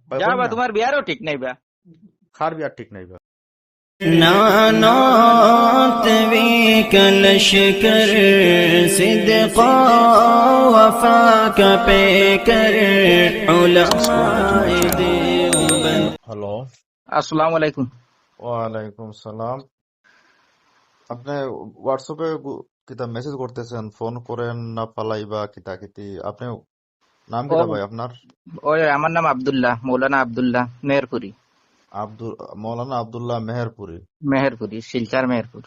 ভাই যা কইন বা না, তোমার বিয়ারও ঠিক নাই বা। খার বিয়ার ঠিক নাই বা। نانات بك لشكر صدقا وفاك بكر علماء ديوبند. হ্যালো, আসসালামু আলাইকুম। ওয়ালাইকুম সালাম। আপনি হোয়াটসঅ্যাপে কিতা মেসেজ করতেছেন, ফোন করেন না পালাই বা কিতা কিতি। আপনি নাম ও কিতা ভাই আপনার? ওই আমার নাম আব্দুল্লাহ, মৌলানা আব্দুল্লাহ মেহেরপুরি। আব্দুল মৌলানা আব্দুল্লাহ মেহেরপুরি। মেহেরপুরি, শিলচর মেহেরপুর।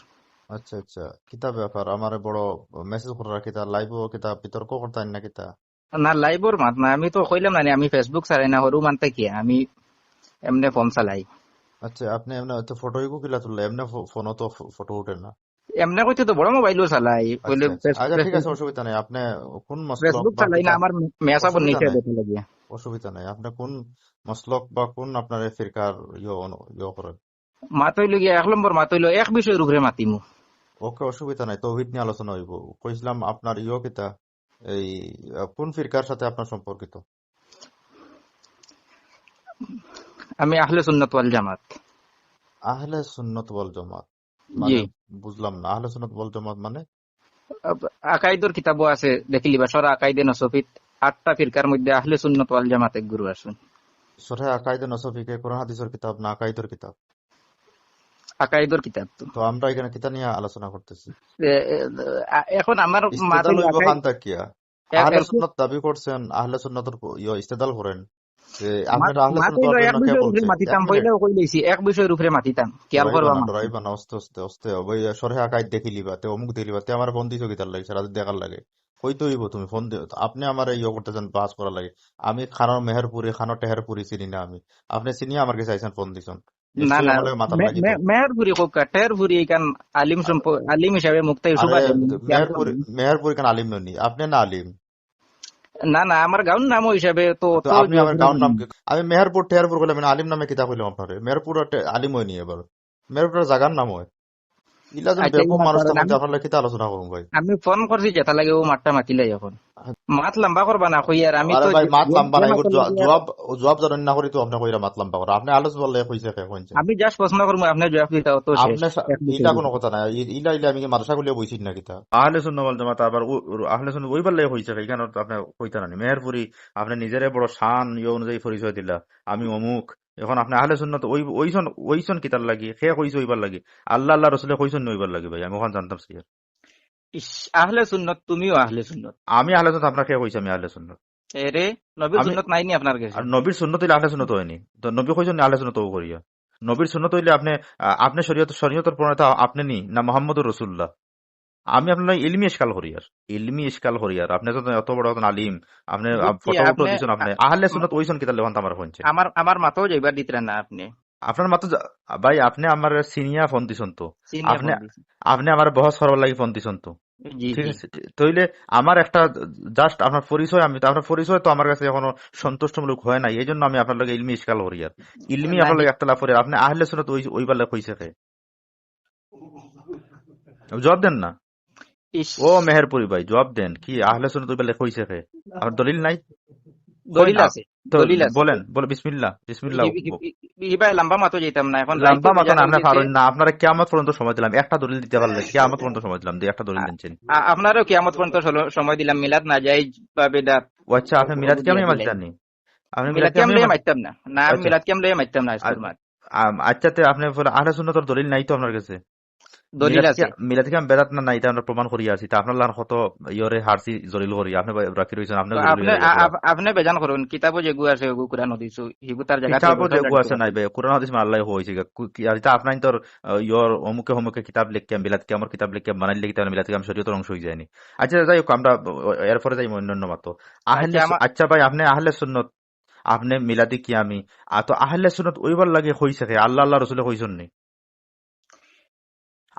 আচ্ছা আচ্ছা, কিতা ব্যাপার আমারে বড় মেসেজ করার, কিতা লাইভ কিতা বিতর্ক করতেন না কিতা? না লাইভর মাত না, আমি তো কইলাম না আমি ফেসবুক চালাই না, হরু মানতে কি আমি এমনি ফোন চালাই। আচ্ছা, আপনি এমনি হয়তো ফটো কিলা তুললে, এমনি ফোনও তো ফটো উঠে না। এমনি কইতে তো বড় মোবাইলও চালাই, কইলে আচ্ছা আচ্ছা আচ্ছা, ঠিক আছে, অসুবিধা নেই। আপনি কোন মসলক ফেসবুক বা চালাই না, কিতা? আমার মেসাব অসুবিধা নিচে নাই, দেখে লাগিয়া। অসুবিধা নাই। আপনি কোন মসলক বা কোন আপনার এই ফিরকার করেন? মাত হইল গিয়া 1 নম্বর মাত হইল এক বিষয়ের উপরে মাতিমু। ওকে, অসুবিধা নাই, তৌহিদ নিয়ে আলোচনা হইব। কইছিলাম আপনার কিতা, এই কোন ফিরকার সাথে আপনার সম্পর্কিত? আমি আহলে সুন্নাত ওয়াল জামাত। আহলে সুন্নত ওয়াল জামাত জি, মানে? বুঝলাম না, আহলে সুন্নত ওয়াল জামাত মানে? আকাইদর কিতাবও আছে দেখিলিবা, সরা আকাইদে নসফিত 8টা ফিরকার মধ্যে আহলে সুন্নাত ওয়াল জামাত এক গুরু আছেন। সরহে আকাইদে নসফিকে কোরআন হাদিসের কিতাব না আকাইদের কিতাব? আকাইদর কিতাব তো। তো আমরা এখানে কিতা নিয়ে আলোচনা করতেছি? এখন আমার মাত ইস্তেদাল হইল হইব আকাইদ। খান তাকিয়া। আহলে সুন্নাত দাবি করছেন, আহলে সুন্নাতের ইস্তেদাল করেন যে আপনারা আহলে মাত সুন্নাত হইল হওয়ার এক জন্য কে বিষয়ের উপরে বলছে? এক মাতিতাম, মিনিট, পইলেও কই লইছি এক বিষয়ের উপরে মাতিতাম, খেয়াল করবা মাত। ডরাইবা না, অস্তে অস্তে অস্তে অস্তে ওই সরহে আকাইদ দেখিলিবা, তে অমুক দেখিলিবা, তে আমার ফোন দিছো কিতার লাগে? সারা দেখার লাগে কইতে হইব তুমি ফোন দিও। আপনি আমার করতেছেন বাস করা লাগে। আমি খানো মেহেরপুরি, খানো টেহেরপুরি চিনি না আমি। আপনি চিনি আমার কাছে আইছেন, ফোন দিছেন, না নিশ্চয়ই না, আমার লাগে মাতার লাগিত। মেহেরপুরি কোক টেরপুরি এখান আলিম আলিম হিসাবে মুক্তাই আরে সুবা দেন, খেয়াল মেহেরপুরি, করবেন। মেহেরপুরি কেন আলিম ননি? আপনি না আলিম? না না, আমার গাউন নাম হিসাবে তো তো তো আপনি আমার গাঁওর নাম আমি মেহেরপুর টেহেরপুর করলাম, আলিম নামে কিতা কইলাম আপনারে? মেহেরপুর আলিম হয়নি এবার? মেহেরপুর জাগার নাম হয়। ইলা যদি আচ্ছা, বেকুব মানুষ তখন আমি আপনার কিতা আলোচনা করুন ভাই? আমি ফোন করছি যেটা লাগে ও মাঠটা মাতিলাই এখন। মাত লম্বা করবা না কই, আর আমি আরে তো ভাই, মাত লাম্বা যে না, এগুর মাতের লাগে আর জবাব জবাব জানেন না করি তো আপনি কইরা মাত লাম্বা করা? আপনি আলোচ বললে কইছে কে কইছেন? আমি জাস্ট প্রশ্ন করবো, আপনি জবাব দিতে তো শেষ। আপনি এক ইলা বিষয়ের কোনো উপরে। কথা নাই। ইলা ইলা আমি কি মাদ্রাসা গুলিয়ে বইছি না কিতা? আহলে সুন্নাত ওয়াল জামাত আবার আহলে সুন্নাত ওই বললে হইছে এখানে তো আপনি কইতা না। মেহেরপুরি আপনি নিজেরে বড় শান অনুযায়ী পরিচয় দিলা, আমি অমুক। এখন আপনি আহলে সুন্নাত ওইসন কিতার লাগি সে কইছে ওইবার লাগি? আল্লাহ আল্লাহ রসুলের কইছেন ওইবার লাগি ভাই? আমি ওখান জানতাম কি? ইস, আহলে সুন্নত, তুমিও আহলে সুন্নত। আমি আহলে সুন্নাত, আপনার কে কইছে আমি আহলে সুন্নাত? এরে, নবীর আমি সুন্নত নাইনি আপনার কাছে? আর নবীর সুন্নত হইলে আহলে সুন্নত হয়নি তো? নবী কইছেন আহলে সুন্নত করিয়া? নবীর সুন্নত হইলে আপনি আপনি শরীয়তের প্রণেতা আপনি নি না মোহাম্মদুর রাসূলুল্লাহ? আমি আপনার ইলমি ইশকাল হরিয়ার, ইলমি ইশকাল হরিয়ার। আপনি তো এত বড় একজন আলিম, আপনি বুঝছি, ফটো উঠো আপনি দিছেন। আপনি আহলে সুন্নাত ওইসন কিতাব লেখান আমার হইছে? আমার আমার মাথাও যাইবার দিতেন না আপনি। আপনার মাত্র ভাই, আপনি আমার সিনিয়া ফোন দিছেন তো? চিনিয়ে আপনি ফোন দিছি। আপনি আমার বহস করবার লাগি ফোন দিছেন তো? জি ঠিক জি। আছে, তইলে আমার একটা জাস্ট আপনার পরিচয়, আমি তো আপনার পরিচয় তো আমার কাছে এখনো সন্তুষ্টমূলক হয় নাই। এই জন্য আমি আপনার লগে ইলমি ইশকাল হরিয়ার, ইলমি না আপনার জি। লগে একতলাফ হরিয়ার। আপনি আহলে সুন্নাত ওইবার লেখ হইছে কে? জবাব দেন না। ইস, ও মেহেরপুরি ভাই, জবাব দেন, কি আহলে সুন্নাত ওইবার লেখ হইছে কে? আপনার দলিল নাই? কইন দলিল আছে, তো, দলিল আছে। বলেন বলে বিসমিল্লাহ বিসমিল্লাহ। ইবাই লম্বা মাতো যেতাম না, এখন রাইতো লম্বা বেজা মতন হয়ে আপনি গেছে। পারেন না। আপনারা কিয়ামত পর্যন্ত সময় দিলাম, একটা দলিল দিতে পারলে কিয়ামত পর্যন্ত সময় দিলাম, দিয়ে একটা দলিল দিচ্ছেন। আপনারও কিয়ামত পর্যন্ত সময় দিলাম, মিলাদ না যাই বা বেদাত ও আচ্ছা, আপনি মিলাদ দিয়া কেমনি দিলাই। মানতেন নি? আপনি মিলাদ মিলাদ কেমন কেমনি লইয়া মারতাম না, না আমি আচ্ছা মিলাদ কেমন লইয়া মারতাম না আজকের মাত। আচ্ছা, তে আপনি বলে আহলে সুন্নাতের দলিল নাই তো আপনার কাছে? দলিল মিলাদ কি আছে। মিলাদ কি বেদাত না নাই? এটা আমরা প্রমাণ করি আছি। তা আপনার লান কত ইয়রে হারসি জলিল করি, আপনি রাখি রইছেন, আপনি তো জলিল আপনি হইয়া পুরা। আপনি বেজান করুন, কিতাবও যেগু আছে ওগু কুরআন দিছো, হিগু তার জায়গাতে কিতাবও বসা যে গু জায়গাতে আছে নাই রাখুন। বে, কোরআন হাদিস আল্লাহ হইছে আর এটা আপনার তোর ইয়র অমুকে হমুকে কিতাব লিখকে মিলাদ কি আমার কিতাব লিখকে বানাইলে কি তার মিলাদ কি শরীয়তের অংশ হয়ে যায়নি? আচ্ছা যাই হোক, আমরা এরপরে যাই অন্যান্য মাত্র আচ্ছা আমার আচ্ছা ভাই, আপনি আহলে সুন্নত, আপনি মিলাদি কি আমি তো আহলে সুন্নত ওইবার লাগে হইছে কে? আল্লাহ আল্লাহ রসুলে হইছেন নি?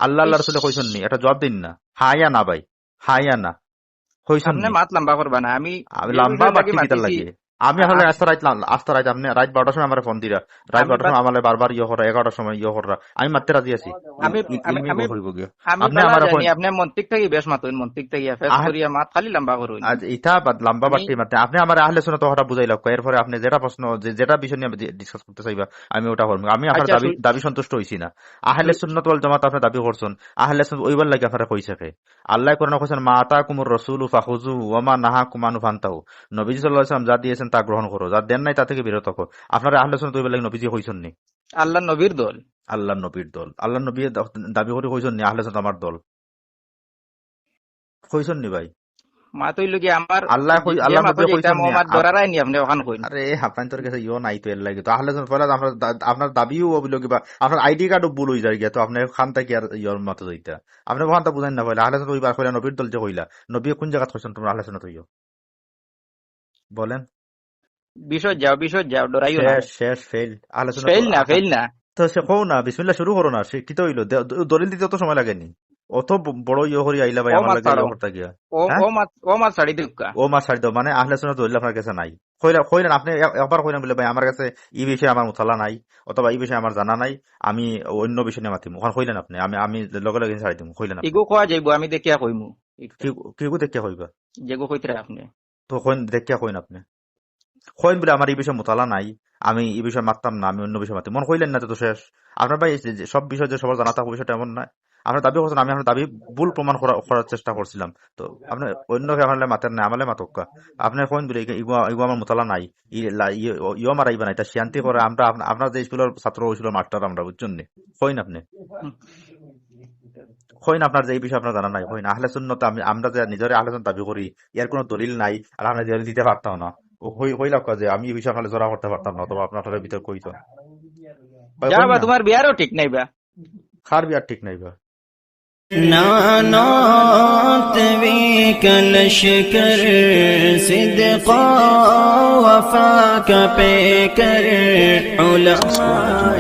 আল্লাহ আল্লাহ ইস, রসুলে হইছেন নি? এটা জবাব দিন না, হায়া না ভাই, হায়া না, হইছেন আপনি নি? মাত লম্বা করবা না, আমি আমি যে লম্বা বিষয়ের লাগি বাড়তি কিতার মাতিছি। লাগে? আমি আসলে আস্তা রাত আপনি রাত 12টার সময় আমার ফোন দিরা, রাত 12টার সময় আমালে বারবার করা, 11টার সময় করা, আমি মারতে রাজি আছি। আমি ইলমি আমি করিব গিয়া আমি আপনি বালা আমার জানি আপনি মন্তিক থাকি বেশ মাতুন, মন্তিক থাকি ফেস করিয়া মাত খালি লম্বা করুন। আজ ইটা লম্বা আমি বাড়তি মারতে আপনি আমার আহলে সুন্নাত কথা বুঝাই লাগবে, এরপরে আপনি যেটা প্রশ্ন যেটা বিষয় নিয়ে ডিসকাস করতে চাইবা আমি ওটা করবো। আমি আপনার আচ্ছা দাবি সন্তুষ্ট হইছি না। আহলে সুন্নাত ওয়াল জামাত আপনি দাবি করছেন, আহলে সুন্নাত ওইবার লাগে আপনারা কইছে আল্লাহ কোরআনে কইছেন মা আতাকুমুর রাসূলু ফাখুযু ওয়া মা নাহাকুম আনহু ফান্তাহু। নবীজি সাল্লাল্লাহু আলাইহি ওয়াসাল্লাম যা দিয়েছেন তা গ্রহণ করো, যা দেন নাই তা থেকে বিরত থাকো। আপনারা আহলে সুন্নাত ওইবার লাগে নবীজি কইছেন নি? আল্লাহ নবীর দল, আল্লাহর নবীর দল, আল্লাহর নবী দাবি করে কইছেন নি আহলে সুন্নাত আমার দল? কইছেন নি ভাই? মাতুই লগি আমার আল্লাহ যে নবী মাতুই এটা কইছেন নি? মোহাম্মদ ধরারাই নি আপনি ওখান কইন। আরে আপনার তোর কাছে ইও নাই তো এর লাগে তো আহলে সুন্নাত পয়লা আপনার দাবিও অবিল কিবা আপনার আইডি কার্ডও ভুল হয়ে যায় গিয়া, তো আপনি খান থেকে আর ইয়র মতো যাইতা আপনি ওখান তা বুঝেন না পয়লা আহলে সুন্নাত ওইবার কইলা নবীর দল যে কইলা, নবী কোন জায়গা কইছেন তোমরা আহলে সুন্নাত হইও বলেন? বিষয় যাও ডরাইও না, শেষ ফেল আহলে সুন্নাত ফেল না তো সে কও না বিসমিল্লাহ শুরু করো না, সে কি তো হইলো দলিল দিতে তো সময় লাগেনি, অত বড় ইয়ে করি আইলা ভাই ও আমার মাত লাগে ছাড়ো, ইয়ে করতে গিয়া। ও হ্যাঁ ও মাত ছাড়ি দিউকা। ও মাছ ছাড়ি দাও মানে আহলে সুন্নাত দলিল আপনার কাছে নাই, কইলেন আপনি একবার কইলেন বলে ভাই আমার কাছে এই বিষয়ে আমার মুতালা নাই অথবা এই বিষয়ে আমার জানা নাই, আমি অন্য বিষয় নিয়ে মাতিম, ওখানে কইলেন আপনি আমি লগে লগে ছাড়ি দিম, কইলেন আপনি? ইগো কোয়া যাইবো, আমি দেখিয়া কইমু কি দেখিয়া কইবা? যেগো কইতরা আপনি তো কইন দেখিয়া কইন আপনি কইন বলে আমার এই বিষয়ে মুতালা নাই, আমি এই বিষয়ে মারতাম না, আমি অন্য বিষয় মাতি মন কইলেন না তো শেষ। আপনার ভাই সব বিষয় যে সবার জানা থাকবে বিষয়টা এমন নয়। আপনার দাবি করছেন, আমি আপনার দাবি ভুল প্রমাণ করার চেষ্টা করছিলাম, তো আপনি অন্যকে আমার মাতেন না, আমালে মাতক্কা আপনি কইন বলে ইগো আমার মুতালা নাই, ইও মারাইবা নাই, তা শান্তি করে আমরা আপনার যে স্কুলের ছাত্র হয়েছিল মাস্টার আমরা বুঝছেন নি, কইন আপনি কইন আপনার যে এই বিষয়ে আপনার জানা নাই, কইন আহলে সুন্নাত আমরা যে নিজের আহলে সুন্নাত দাবি করি এর কোনো দলিল নাই আর আমরা দলিল দিতে পারতাম না, হইল যে আমি এই বিষয়ে আপনার জোড়া করতে পারতাম না, অথবা আপনার ভিতর কইতো যাবা তোমার বিয়ারও ঠিক নাই বা খার বিয়ার ঠিক নাই বা نانات بك لشکر صدقا وفاك پیکر علماء